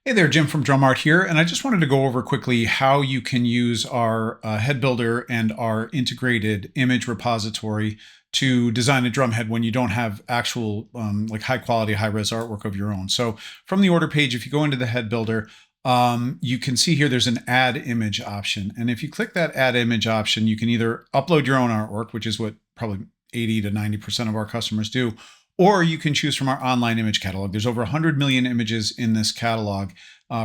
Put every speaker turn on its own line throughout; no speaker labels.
Hey there, Jim from DrumART here, and I just wanted to go over quickly how you can use our HeadBuilder and our integrated image repository to design a drum head when you don't have actual like high quality, high res artwork of your own. So from the order page, if you go into the HeadBuilder, you can see here there's an add image option. And if you click that add image option, you can either upload your own artwork, which is what probably 80 to 90% of our customers do, or you can choose from our online image catalog. There's over 100 million images in this catalog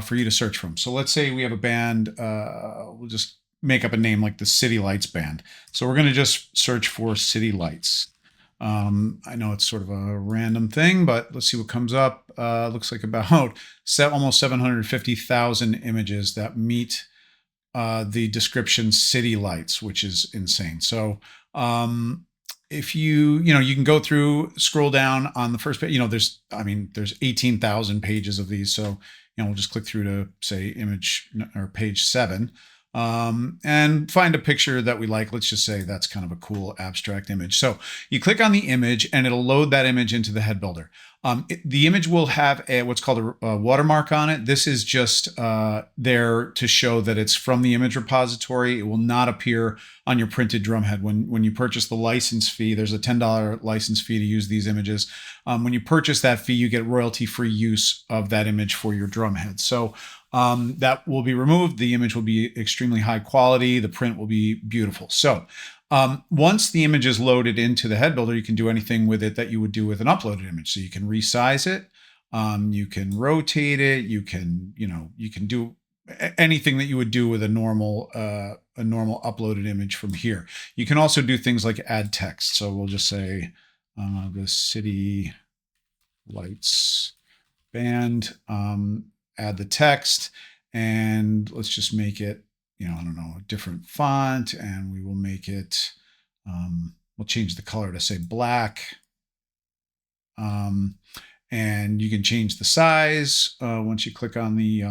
for you to search from. So let's say we have a band, we'll just make up a name like the City Lights Band. So we're going to just search for City Lights. I know it's sort of a random thing, but let's see what comes up. Looks like about almost 750,000 images that meet the description City Lights, which is insane. So if you can go through, scroll down on the first page, there's 18,000 pages of these. So, we'll just click through to say image or page 7 and find a picture that we like. Let's just say that's kind of a cool abstract image. So you click on the image and it'll load that image into the HeadBuilder. The image will have what's called a watermark on it. This is just there to show that it's from the image repository. It will not appear on your printed drum head. When you purchase the license fee, there's a $10 license fee to use these images. When you purchase that fee, you get royalty-free use of that image for your drum head. So that will be removed. The image will be extremely high quality. The print will be beautiful. So once the image is loaded into the HeadBuilder, you can do anything with it that you would do with an uploaded image. So you can resize it, you can rotate it, you can do anything that you would do with a normal uploaded image from here. You can also do things like add text. So we'll just say the City Lights Band, add the text, and let's just make it, a different font, and we will make it, we'll change the color to say black. And you can change the size. Once you click on the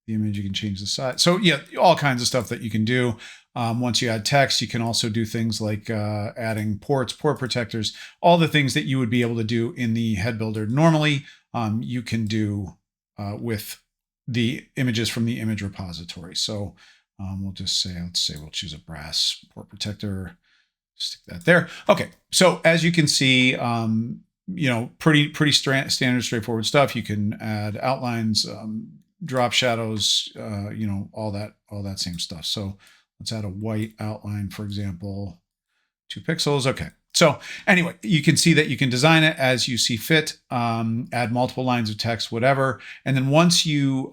image, you can change the size. So yeah, all kinds of stuff that you can do. Once you add text, you can also do things like adding ports, port protectors, all the things that you would be able to do in the HeadBuilder normally, you can do with the images from the image repository. So let's say we'll choose a brass port protector, stick that there. Okay, so as you can see, pretty standard, straightforward stuff. You can add outlines, drop shadows, all that same stuff. So let's add a white outline, for example, 2 pixels. Okay. So anyway, you can see that you can design it as you see fit, add multiple lines of text, whatever. And then once you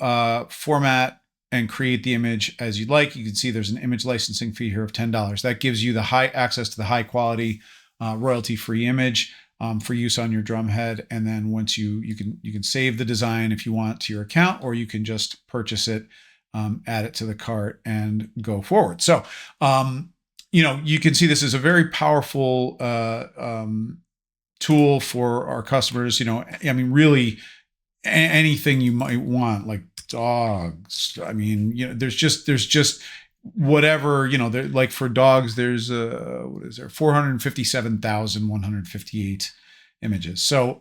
format and create the image as you'd like, you can see there's an image licensing fee here of $10. That gives you the access to the high quality, royalty-free image for use on your drum head. And then once you can save the design if you want to your account, or you can just purchase it, add it to the cart, and go forward. So you can see this is a very powerful tool for our customers. Really anything you might want, like dogs. There's just whatever, like for dogs, there's 457,158 images. So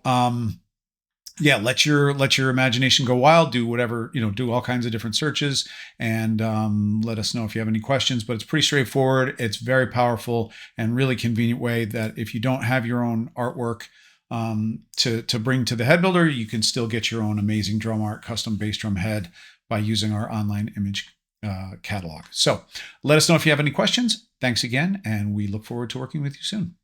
yeah, let your imagination go wild. Do whatever, do all kinds of different searches, and let us know if you have any questions. But it's pretty straightforward. It's very powerful and really convenient way that if you don't have your own artwork to bring to the HeadBuilder, you can still get your own amazing DrumART custom bass drum head by using our online image catalog. So let us know if you have any questions. Thanks again, and we look forward to working with you soon.